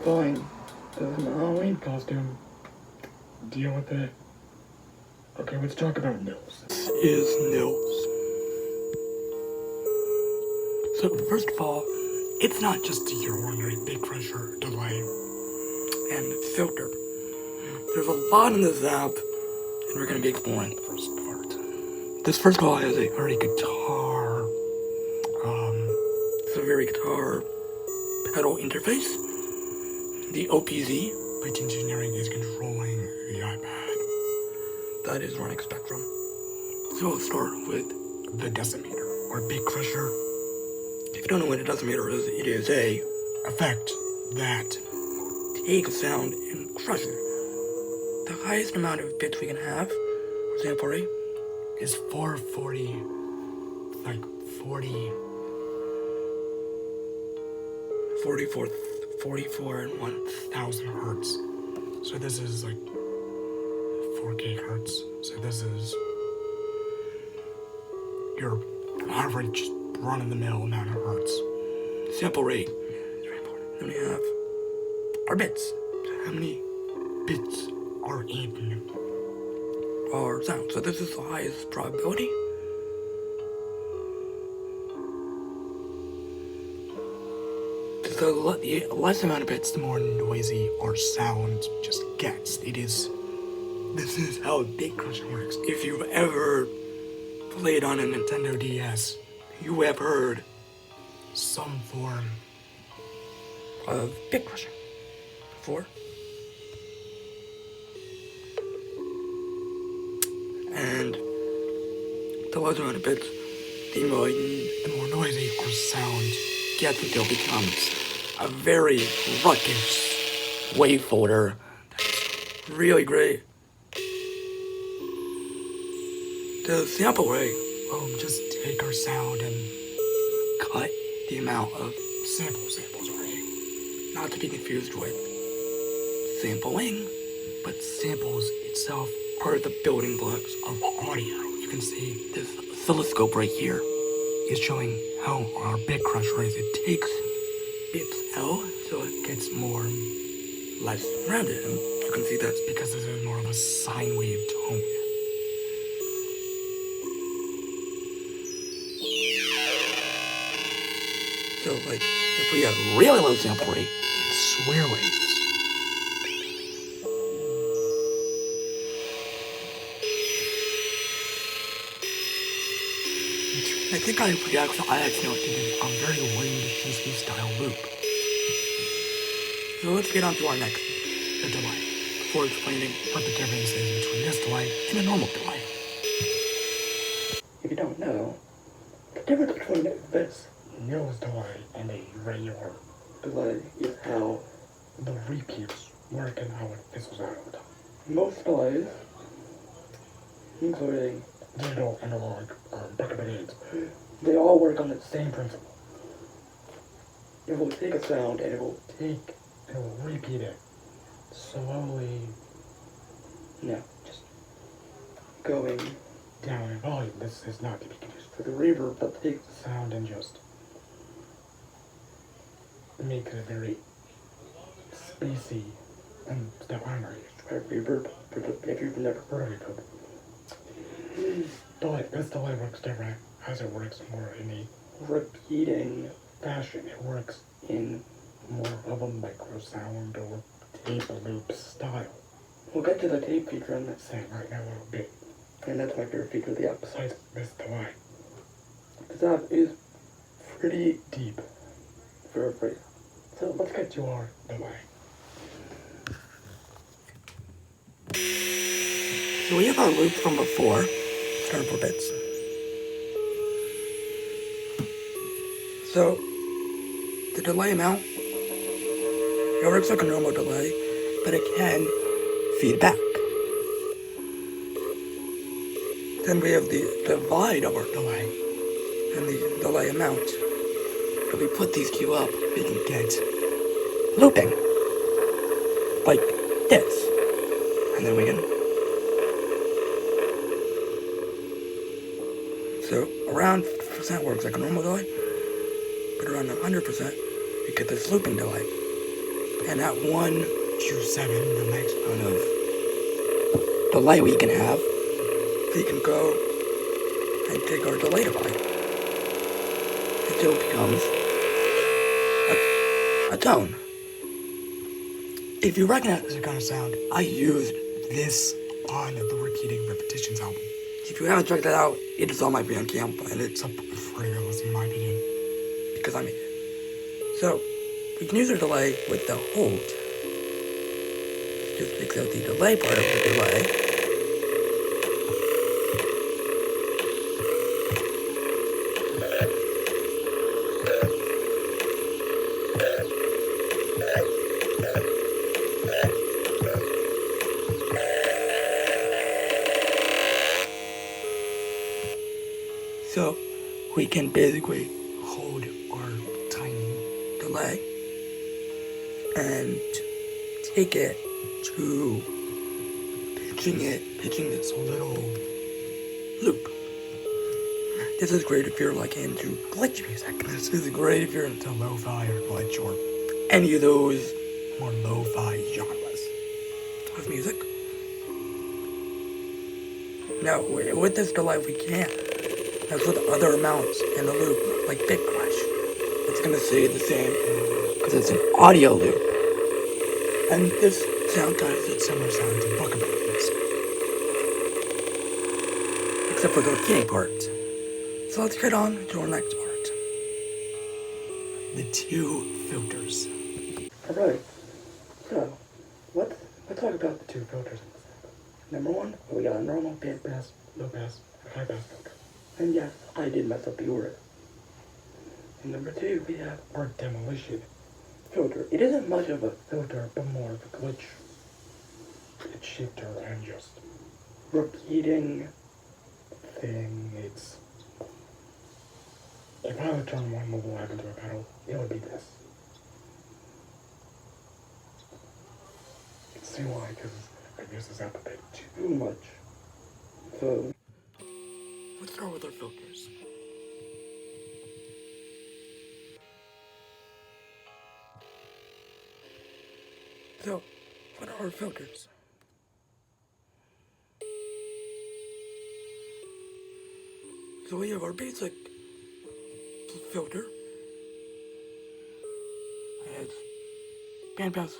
Fine. This is my Halloween costume. Deal with it. Okay, let's talk about Nills. This is Nills. So, first of all, it's not just your ordinary big crusher delay and filter. There's a lot in this app, and we're going to be exploring the first part. This first of all has a very guitar, it's a very guitar pedal interface. The OPZ, Light Engineering, is controlling the iPad. That is running Spectrum. So I'll start with the decimeter, or big crusher. If you don't know what a decimeter is, it is a effect that takes sound and crushes it. The highest amount of bits we can have, for sample rate, is 440, like 44 and 1,000 hertz. So this is like 4K hertz. So this is your average run-of-the-mill amount of hertz. Sample rate is very important. Then we have our bits. So how many bits are in our sound? So this is the highest probability. The less amount of bits, the more noisy our sound just gets. This is how a big crusher works. If you've ever played on a Nintendo DS, you have heard some form of big crusher before. And the less amount of bits, the more noisy our sound gets until it becomes a very ruckus wave folder that's really great. The sample rate, just take our sound and cut the amount of samples array. Not to be confused with sampling, but samples itself are the building blocks of audio. You can see this oscilloscope right here is showing how our big crusher is. It takes bits out, so it gets less rounded. And you can see that's because this is more of a sine wave tone. So, like, if we have really low sample rate, it's square waves. I think I accidentally did a very weird cheesy style loop. So let's get on to our next, the delay, before explaining what the difference is between this delay and a normal delay. If you don't know, the difference between this Nills delay and a regular delay is how the repeats work and how it fizzles out. Most delays, including digital, analog, back-of-the-days, they all work on the same principle. It will take a sound and it will repeat it slowly, just going down in volume. This is not to be confused with the reverb, but takes the sound and just makes it very spacey and stuff. I don't know, reverb, if you've never heard of reverb. This delay works different, as it works more in a repeating fashion. It works in more of a micro sound or tape loop style. We'll get to the tape feature in that saying right now a little bit. And that's my favorite feature of the app besides this delay. This app is pretty deep for free. So let's get to our delay. So we have our loop from before. Start for bits. So the delay amount, it works like a normal delay, but it can feed back. Then we have the divide of our delay and the delay amount. If we put these two up, we can get looping like this, and then we can. So around 50% works like a normal delay, but around 100% we get this looping delay. And at 127, the max amount of delay we can have, we can go and take our delay divide until it becomes a tone. If you recognize this kind of sound, I used this on the Repeating Repetitions album. If you haven't checked that out, it is on my Bandcamp, and it's a pretty good listen in my opinion, because I made it. So, we can use our delay with the hold. Just fix out the delay part of the delay. So, we can basically hold our tiny delay and take it to pitching this little loop. This is great if you're like into glitch music. This is great if you're into lo-fi or glitch or any of those more lo-fi genres of music. Now, with this delay we can't. As with other amounts in the loop, like bit crash, it's gonna stay the same because it's an audio loop. And this sound kind of has a similar sound to buckaboos, except for the repeating part. So let's get on to our next part. The two filters. Alright, so let's talk about the two filters in this sample. Number one, we got a normal band pass, low pass, and high pass filter. And yes, I did mess up the order. And number two, we have our demolition filter. It isn't much of a filter, but more of a glitch shifter and just repeating thing. It's, if I would turn one mobile app into a pedal, it would be this. It's too why, because I've used this app a bit too much. So, let's start with our filters. So, what are our filters? So we have our basic filter. It's band pass,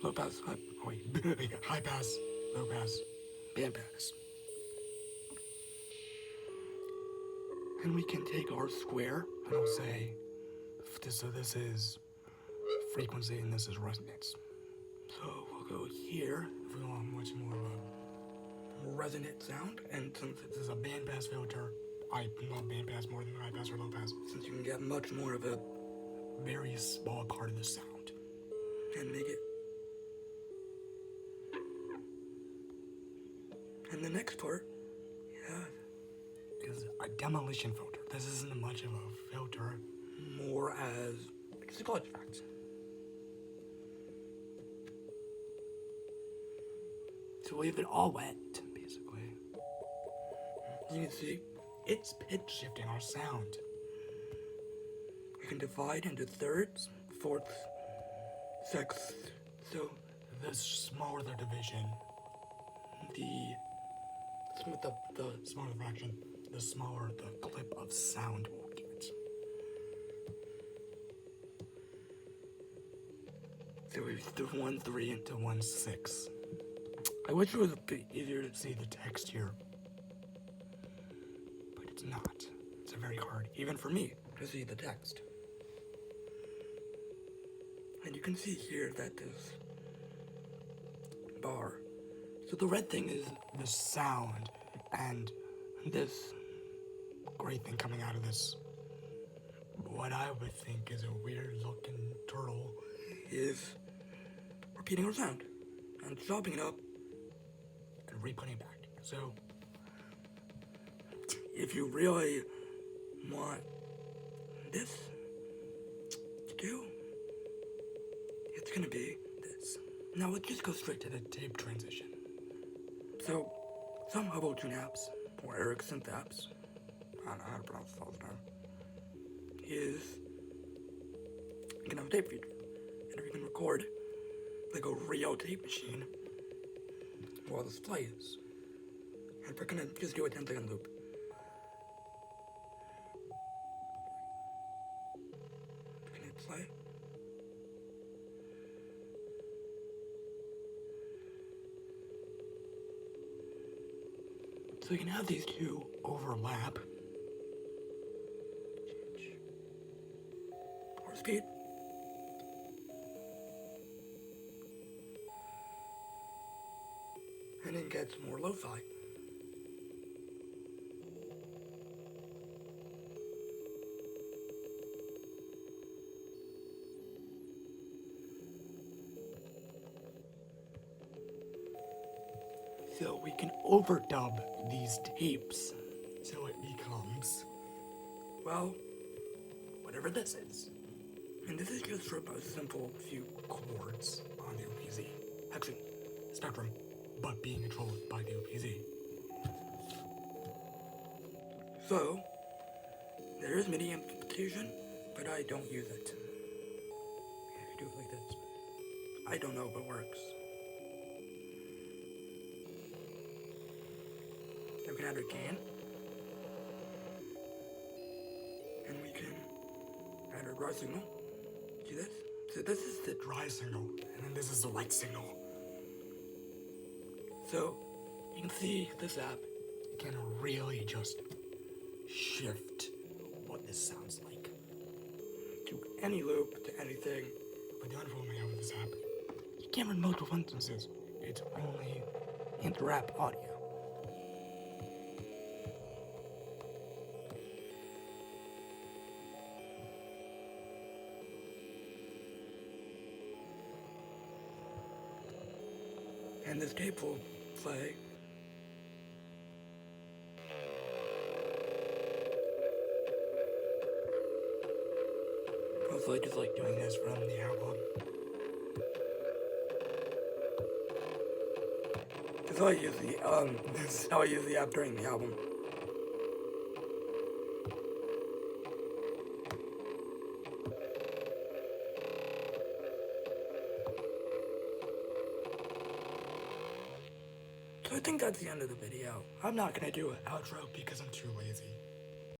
low pass, high pass, low pass, band pass. And we can take our square and I'll say, so this is frequency and this is resonance. So we'll go here if we want much more of a resonant sound. And since this is a band pass filter, I love band pass more than high pass or low pass, since you can get much more of a very small part of the sound and make it. And the next part, is a demolition filter. This isn't much of a filter, more as it's a glitch effect. So we leave it all wet, basically. As you can see, it's pitch shifting our sound. We can divide into thirds, fourths, sixths. So the smaller the division, the smaller the fraction, the smaller the clip of sound we'll get. So we do 1/3 into 1/6. I wish it was a bit easier to see the text here, but it's not. It's very hard, even for me, to see the text. And you can see here that this bar. So the red thing is the sound, and this gray thing coming out of this, what I would think is a weird looking turtle, is repeating our sound and chopping it up and re-putting it back. So if you really want this to do, it's gonna be this. Now let's just go straight to the tape transition. So some Hubble Tune apps or Eric Synth apps, I don't know how to pronounce those now, is you can have a tape feature. and we can record like a real tape machine while this plays. And we're gonna just do a 10-second loop. Can it play? So you can have these two overlap. Change power speed. And it gets more lo-fi. So we can overdub these tapes so it becomes, well, whatever this is. And this is just for a simple few chords on the OPZ. Actually, Spectrum, but being controlled by the OPZ. So, there is MIDI implementation, but I don't use it. I do it like this. I don't know if it works. Then we can add a gain. And we can add a dry signal. See this? So this is the dry signal, and then this is the light signal. So, you can see this app can really just shift what this sounds like. To any loop, to anything. But the only problem I have with this app, you can't run multiple instances. It's only inter-app audio. And this tape will play. Hopefully just like doing this from the album. This is how I use the app during the album. So I think that's the end of the video. I'm not gonna do an outro because I'm too lazy.